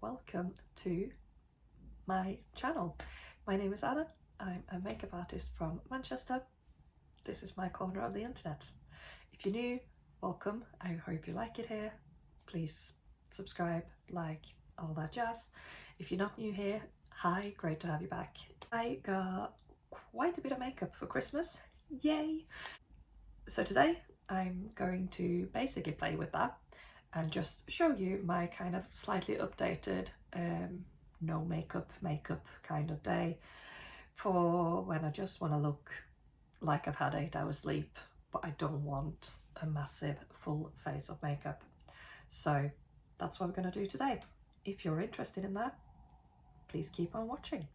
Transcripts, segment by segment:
welcome to my channel. My name is Anna. I'm a makeup artist from Manchester. This is my corner of the internet. If you're new, welcome. I hope you like it here. Please subscribe, like, all that jazz. If you're not new here, hi, great to have you back. I got quite a bit of makeup for Christmas, yay! So today I'm going to basically play with that and just show you my kind of slightly updated no makeup kind of day for when I just want to look like I've had 8 hours sleep, but I don't want a massive full face of makeup. So that's what we're going to do today. If you're interested in that, please keep on watching.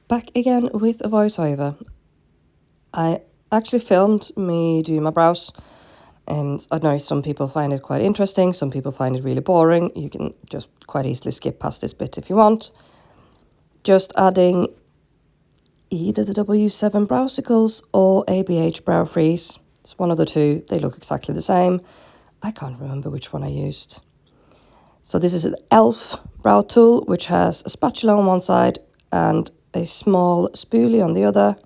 Back again with a voiceover. I actually filmed me doing my brows, and I know some people find it quite interesting, some people find it really boring. You can just quite easily skip past this bit if you want. Just adding either the W7 Browsicles or ABH Brow Freeze. It's one of the two. They look exactly the same. I can't remember which one I used. So this is an e.l.f. brow tool, which has a spatula on one side and a small spoolie on the other.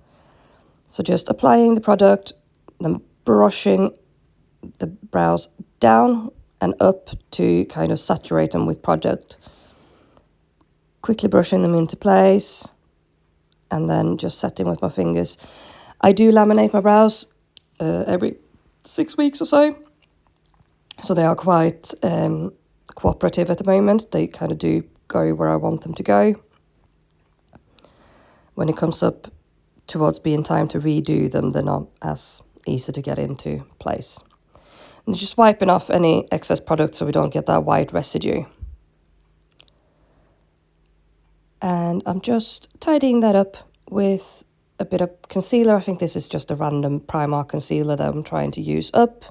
So just applying the product, then brushing the brows down and up to kind of saturate them with product. Quickly brushing them into place and then just setting with my fingers. I do laminate my brows every 6 weeks or so. So they are quite cooperative at the moment. They kind of do go where I want them to go. When it comes up towards being time to redo them, they're not as easy to get into place. And just wiping off any excess product so we don't get that white residue. And I'm just tidying that up with a bit of concealer. I think this is just a random Primark concealer that I'm trying to use up.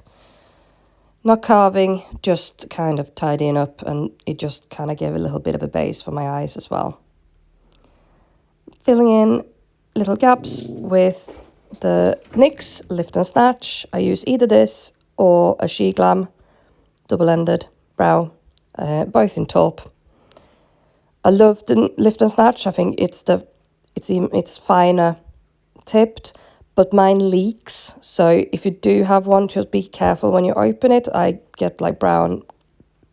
Not carving, just kind of tidying up, and it just kind of gave a little bit of a base for my eyes as well. Filling in little gaps with the NYX Lift and Snatch. I use either this or a SHEIN double-ended brow, both in taupe. I love the Lift and Snatch. I think it's finer tipped, but mine leaks. So if you do have one, just be careful when you open it. I get like brown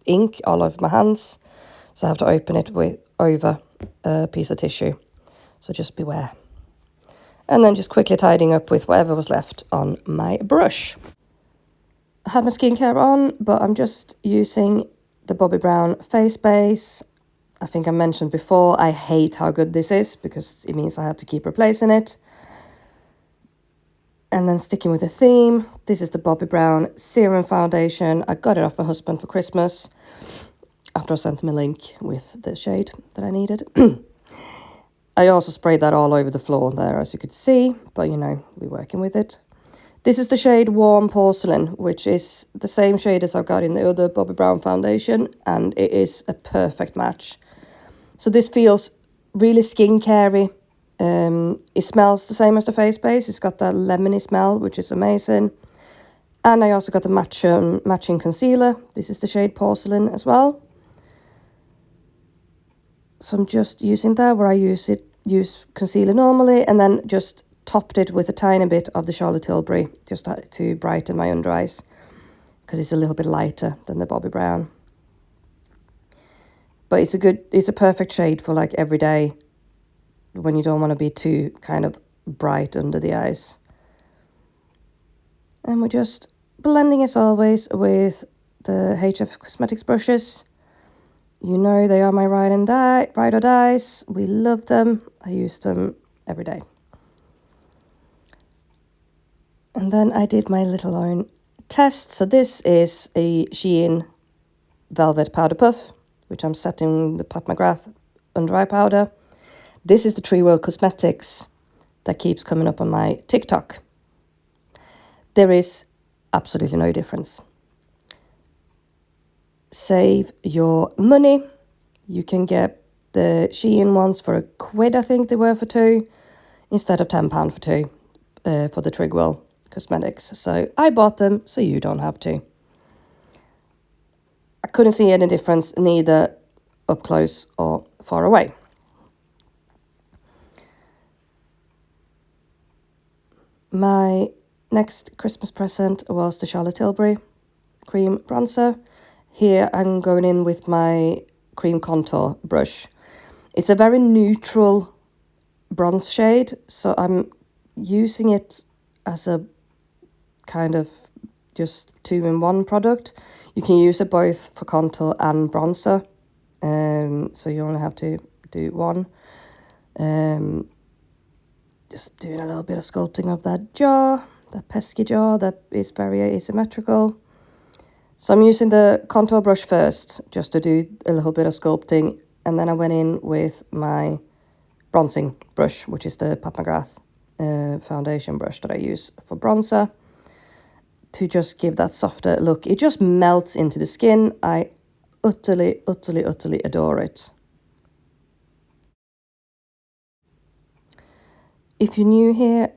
ink all over my hands, so I have to open it over a piece of tissue. So just beware. And then just quickly tidying up with whatever was left on my brush. I had my skincare on, but I'm just using the Bobbi Brown face base. I think I mentioned before, I hate how good this is because it means I have to keep replacing it. And then sticking with the theme, this is the Bobbi Brown Serum Foundation. I got it off my husband for Christmas after I sent him a link with the shade that I needed. I also sprayed that all over the floor there, as you could see, but you know, we're working with it. This is the shade Warm Porcelain, which is the same shade as I've got in the other Bobbi Brown foundation, and it is a perfect match. So this feels really skincare-y. It smells the same as the face base. It's got that lemony smell, which is amazing. And I also got the matching concealer. This is the shade Porcelain as well. So I'm just using that where I use concealer normally, and then just topped it with a tiny bit of the Charlotte Tilbury just to brighten my under eyes because it's a little bit lighter than the Bobbi Brown. But it's a perfect shade for like every day when you don't want to be too kind of bright under the eyes. And we're just blending as always with the HF Cosmetics brushes. You know they are my ride or dies. We love them. I use them every day. And then I did my little own test. So this is a SHEIN Velvet Powder Puff, which I'm setting the McGrath under eye powder. This is the Trigwell Cosmetics that keeps coming up on my TikTok. There is absolutely no difference. Save your money. You can get the SHEIN ones for £1, I think they were, for 2, instead of £10 for 2 for the Trigwell Cosmetics. So I bought them so you don't have to. I couldn't see any difference neither up close or far away. My next Christmas present was the Charlotte Tilbury cream bronzer. Here I'm going in with my cream contour brush. It's a very neutral bronze shade, so I'm using it as a kind of just 2-in-1 product. You can use it both for contour and bronzer, so you only have to do one. Just doing a little bit of sculpting of that jaw, that pesky jaw that is very asymmetrical. So I'm using the contour brush first, just to do a little bit of sculpting, and then I went in with my bronzing brush, which is the McGrath foundation brush that I use for bronzer, to just give that softer look. It just melts into the skin. I utterly, utterly, utterly adore it. If you're new here,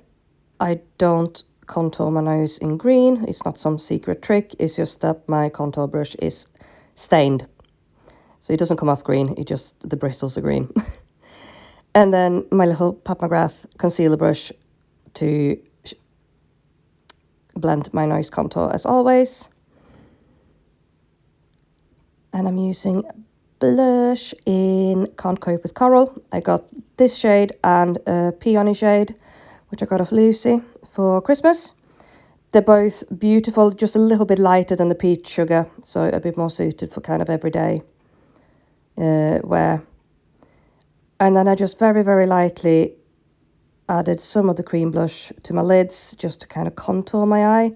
I don't contour my nose in green. It's not some secret trick. It's just that my contour brush is stained. So it doesn't come off green. It just, the bristles are green. And then my little McGrath concealer brush to blend my nose contour as always. And I'm using blush in Can't Cope with Coral. I got this shade and a peony shade, which I got off Lucy for Christmas. They're both beautiful, just a little bit lighter than the peach sugar, so a bit more suited for kind of everyday wear. And then I just very, very lightly added some of the cream blush to my lids, just to kind of contour my eye.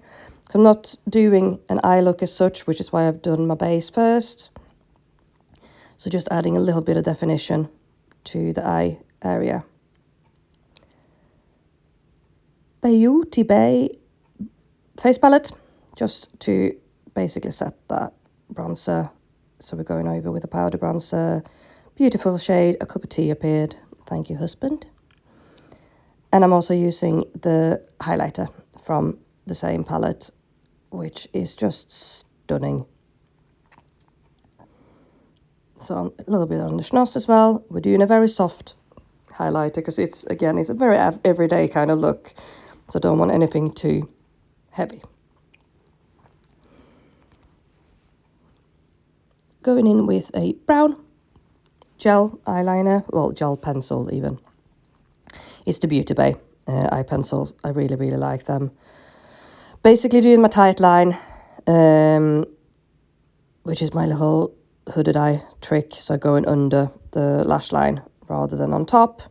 So I'm not doing an eye look as such, which is why I've done my base first. So just adding a little bit of definition to the eye area. Beauty Bay face palette, just to basically set that bronzer. So we're going over with a powder bronzer. Beautiful shade, A Cup of Tea appeared. Thank you, husband. And I'm also using the highlighter from the same palette, which is just stunning. So a little bit on the schnoz as well. We're doing a very soft highlighter because it's a very everyday kind of look. So don't want anything too heavy. Going in with a brown gel eyeliner, well, gel pencil even. It's the Beauty Bay eye pencils. I really, really like them. Basically doing my tight line, which is my little hooded eye trick. So going under the lash line rather than on top.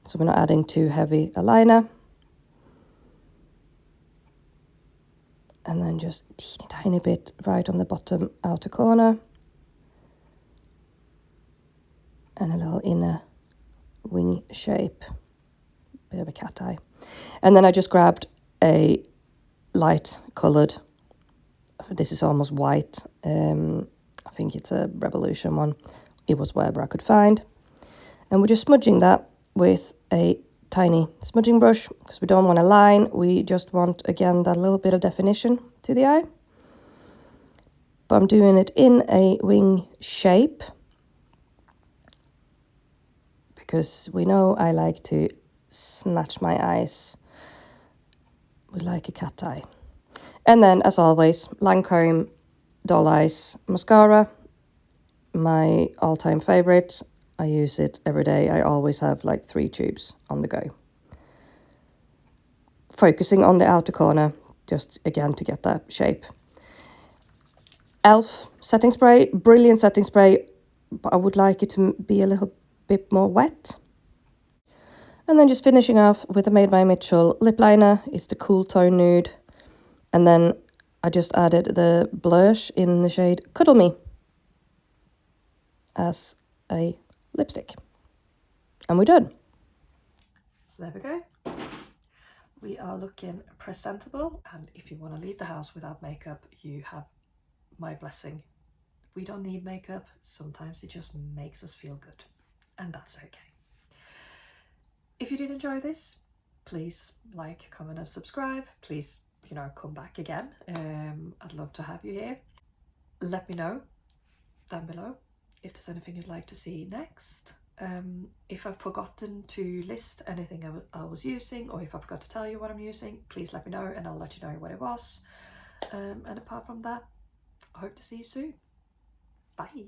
So we're not adding too heavy a liner. And then just a tiny bit right on the bottom outer corner. And a little inner wing shape. Bit of a cat eye. And then I just grabbed a light coloured, this is almost white, I think it's a Revolution one. It was wherever I could find. And we're just smudging that with a tiny smudging brush, because we don't want a line, we just want, again, that little bit of definition to the eye. But I'm doing it in a wing shape, because we know I like to snatch my eyes with like a cat eye. And then, as always, Lancome Doll Eyes mascara, my all-time favourite. I use it every day. I always have like 3 tubes on the go. Focusing on the outer corner, just again to get that shape. e.l.f. setting spray, brilliant setting spray, but I would like it to be a little bit more wet. And then just finishing off with a Made by Mitchell lip liner. It's the Cool Tone Nude. And then I just added the Blursh in the shade Cuddle Me as a lipstick. And we're done. So there we go. We are looking presentable, and if you want to leave the house without makeup, you have my blessing. We don't need makeup. Sometimes it just makes us feel good, and that's okay. If you did enjoy this, please like, comment and subscribe. Please, come back again. I'd love to have you here. Let me know down below if there's anything you'd like to see next. If I've forgotten to list anything I was using, or if I forgot to tell you what I'm using, please let me know and I'll let you know what it was. And apart from that, I hope to see you soon. Bye.